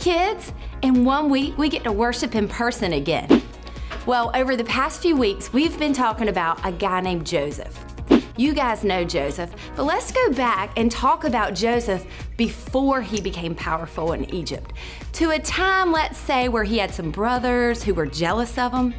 kids! In 1 week, we get to worship in person again. Well, over the past few weeks, we've been talking about a guy named Joseph. You guys know Joseph, but let's go back and talk about Joseph before he became powerful in Egypt, to a time, let's say, where he had some brothers who were jealous of him.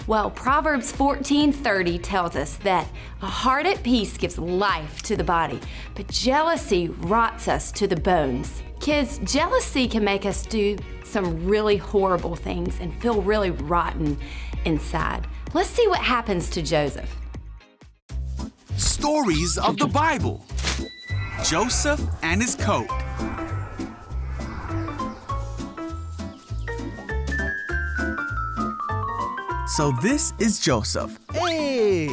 Well, Proverbs 14:30 tells us that a heart at peace gives life to the body, but jealousy rots us to the bones. Kids, jealousy can make us do some really horrible things and feel really rotten inside. Let's see what happens to Joseph. Stories of the Bible. Joseph and his coat. So this is Joseph. Hey!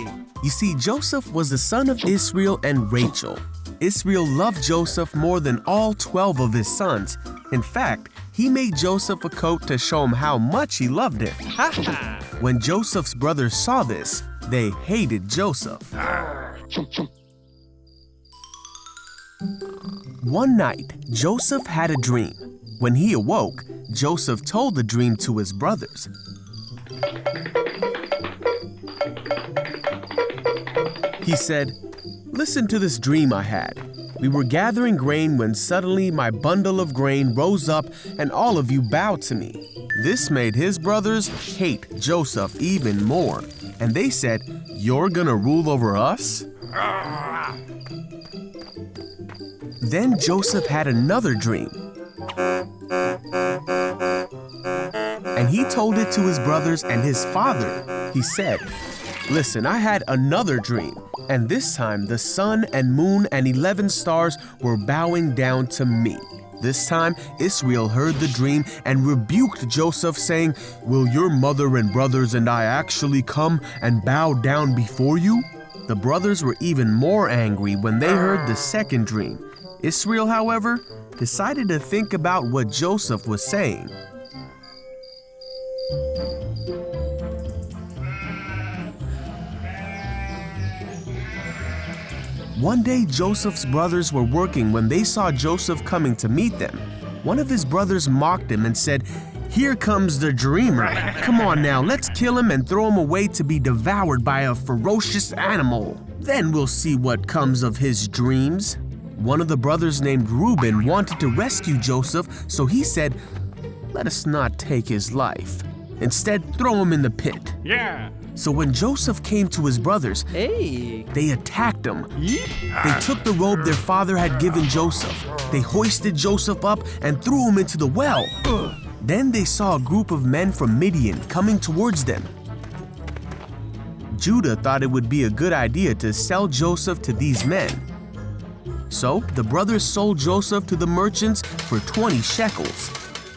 You see, Joseph was the son of Israel and Rachel. Israel loved Joseph more than all 12 of his sons. In fact, he made Joseph a coat to show him how much he loved him. When Joseph's brothers saw this, they hated Joseph. One night, Joseph had a dream. When he awoke, Joseph told the dream to his brothers. He said, "Listen to this dream I had. We were gathering grain when suddenly my bundle of grain rose up and all of you bowed to me." This made his brothers hate Joseph even more, and they said, "You're gonna rule over us?" Then Joseph had another dream, and he told it to his brothers and his father. He said, "Listen, I had another dream, and this time the sun and moon and 11 stars were bowing down to me." This time Israel heard the dream and rebuked Joseph, saying, "Will your mother and brothers and I actually come and bow down before you?" The brothers were even more angry when they heard the second dream. Israel, however, decided to think about what Joseph was saying. One day, Joseph's brothers were working when they saw Joseph coming to meet them. One of his brothers mocked him and said, "Here comes the dreamer. Come on now, let's kill him and throw him away to be devoured by a ferocious animal. Then we'll see what comes of his dreams." One of the brothers named Reuben wanted to rescue Joseph, so he said, "Let us not take his life. Instead, throw him in the pit." Yeah! So when Joseph came to his brothers, Hey! they attacked him. They took the robe their father had given Joseph. They hoisted Joseph up and threw him into the well. Then they saw a group of men from Midian coming towards them. Judah thought it would be a good idea to sell Joseph to these men. So the brothers sold Joseph to the merchants for 20 shekels.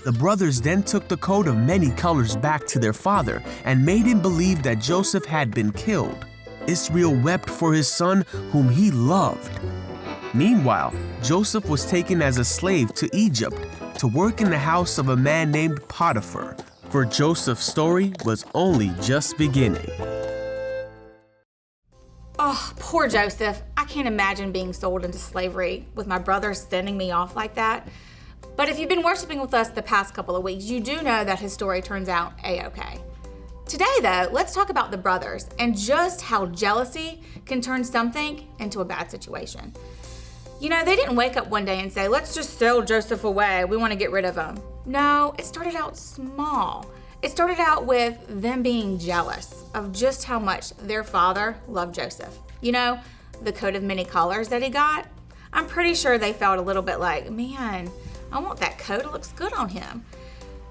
The brothers then took the coat of many colors back to their father and made him believe that Joseph had been killed. Israel wept for his son whom he loved. Meanwhile, Joseph was taken as a slave to Egypt to work in the house of a man named Potiphar, for Joseph's story was only just beginning. Oh, poor Joseph. I can't imagine being sold into slavery with my brothers sending me off like that. But if you've been worshiping with us the past couple of weeks, you do know that his story turns out a-okay. Today, though, let's talk about the brothers and just how jealousy can turn something into a bad situation. You know, they didn't wake up one day and say, "Let's just sell Joseph away. We want to get rid of him." No, it started out small. It started out with them being jealous of just how much their father loved Joseph. You know, the coat of many colors that he got, I'm pretty sure they felt a little bit like, "Man, I want that coat, it looks good on him."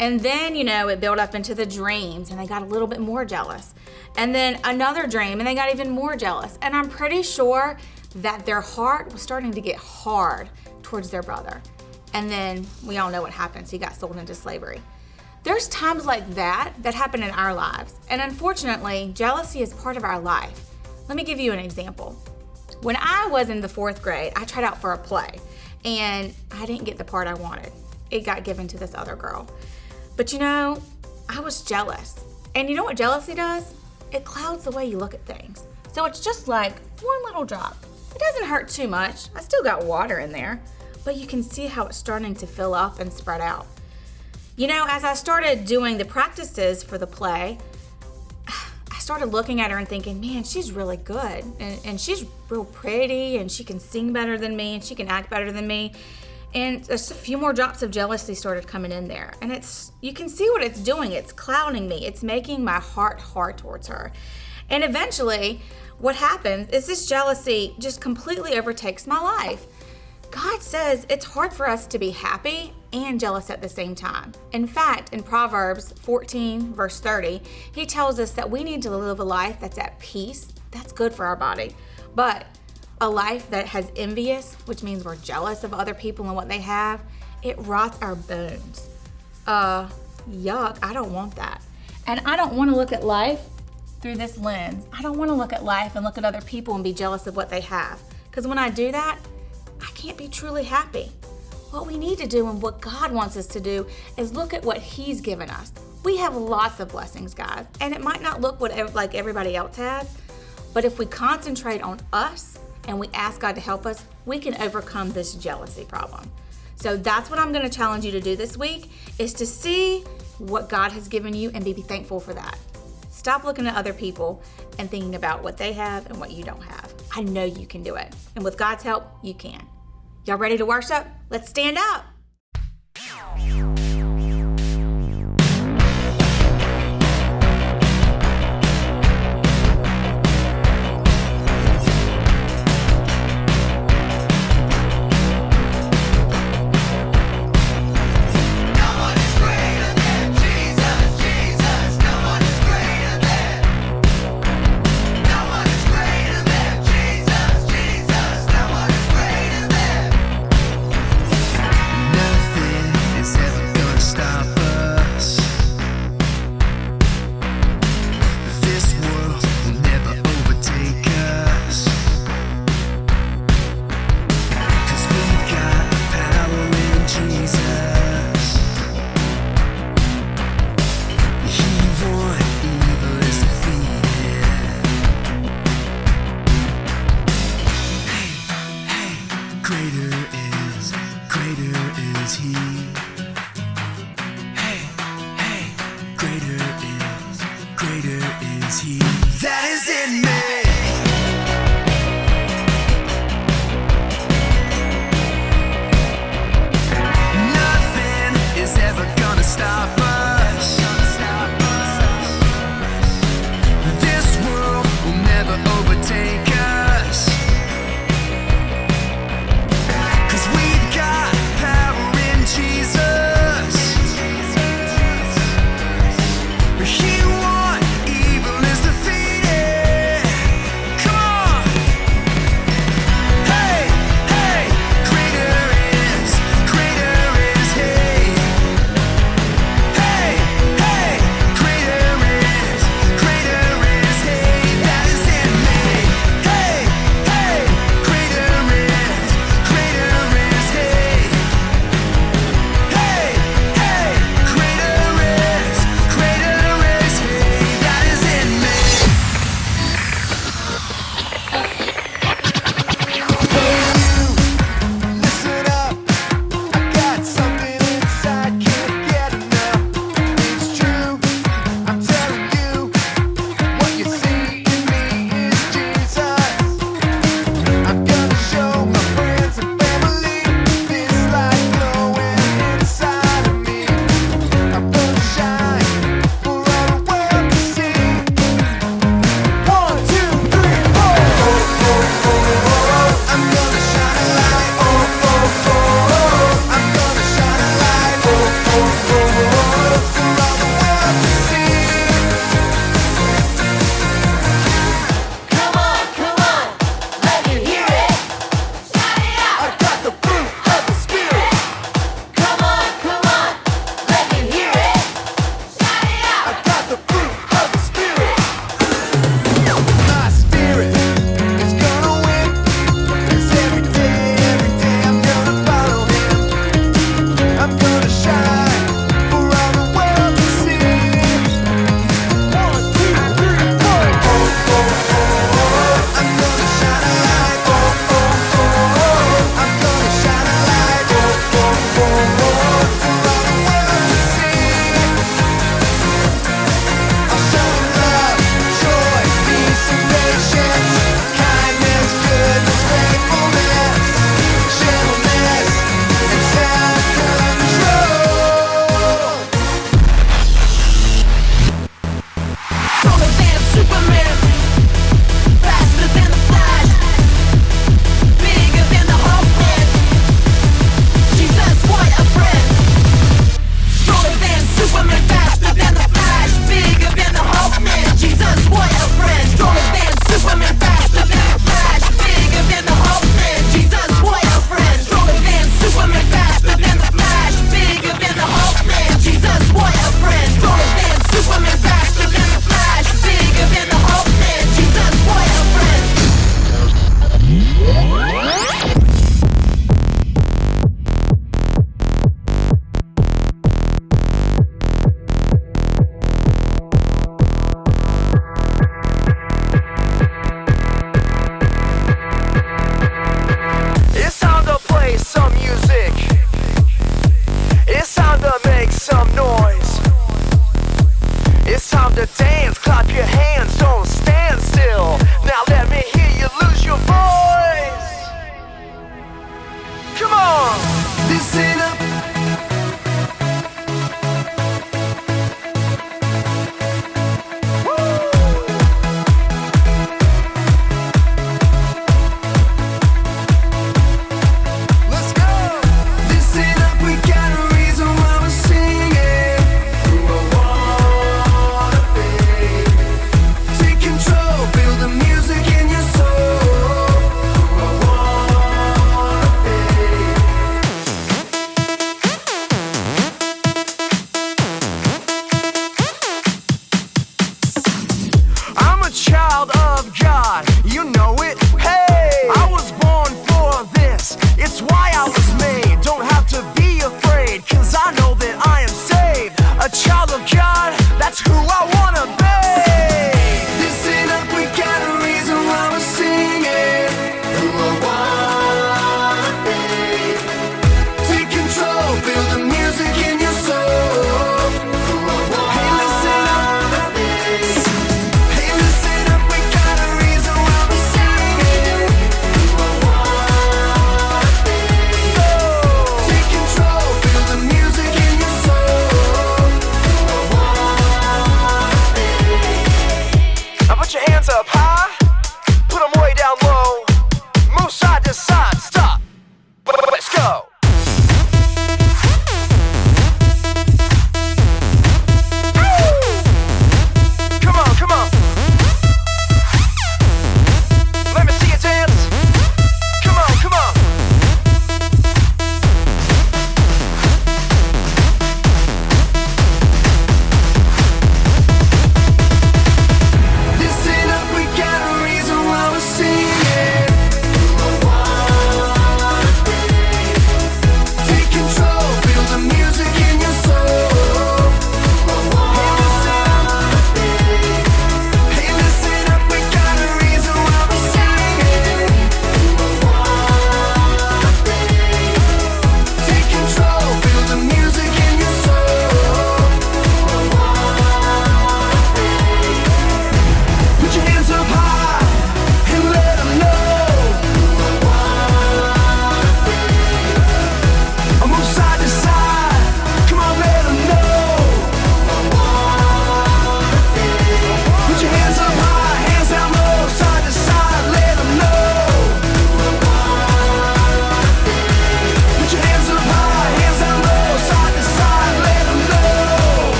And then, you know, it built up into the dreams and they got a little bit more jealous. And then another dream and they got even more jealous. And I'm pretty sure that their heart was starting to get hard towards their brother. And then we all know what happens. He got sold into slavery. There's times like that happen in our lives. And unfortunately, jealousy is part of our life. Let me give you an example. When I was in the 4th grade, I tried out for a play. And I didn't get the part I wanted. It got given to this other girl. But you know, I was jealous. And you know what jealousy does? It clouds the way you look at things. So it's just like one little drop. It doesn't hurt too much. I still got water in there. But you can see how it's starting to fill up and spread out. You know, as I started doing the practices for the play, I started looking at her and thinking, man, she's really good. And she's real pretty, and she can sing better than me, and she can act better than me. And just a few more drops of jealousy started coming in there. And you can see what it's doing. It's clouding me. It's making my heart hard towards her. And eventually, what happens is this jealousy just completely overtakes my life. God says it's hard for us to be happy and jealous at the same time. In fact, in Proverbs 14, verse 30, he tells us that we need to live a life that's at peace. That's good for our body. But a life that has envious, which means we're jealous of other people and what they have, it rots our bones. Yuck, I don't want that. And I don't want to look at life through this lens. I don't want to look at life and look at other people and be jealous of what they have. Because when I do that, I can't be truly happy. What we need to do and what God wants us to do is look at what He's given us. We have lots of blessings, guys, and it might not look like everybody else has, but if we concentrate on us and we ask God to help us, we can overcome this jealousy problem. So that's what I'm going to challenge you to do this week, is to see what God has given you and be thankful for that. Stop looking at other people and thinking about what they have and what you don't have. I know you can do it. And with God's help, you can. Y'all ready to worship? Let's stand up.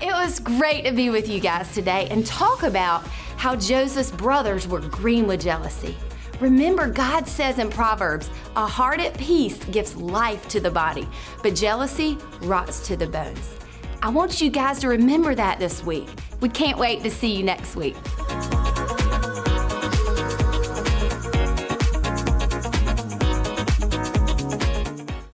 It was great to be with you guys today and talk about how Joseph's brothers were green with jealousy. Remember, God says in Proverbs, a heart at peace gives life to the body, but jealousy rots to the bones. I want you guys to remember that this week. We can't wait to see you next week.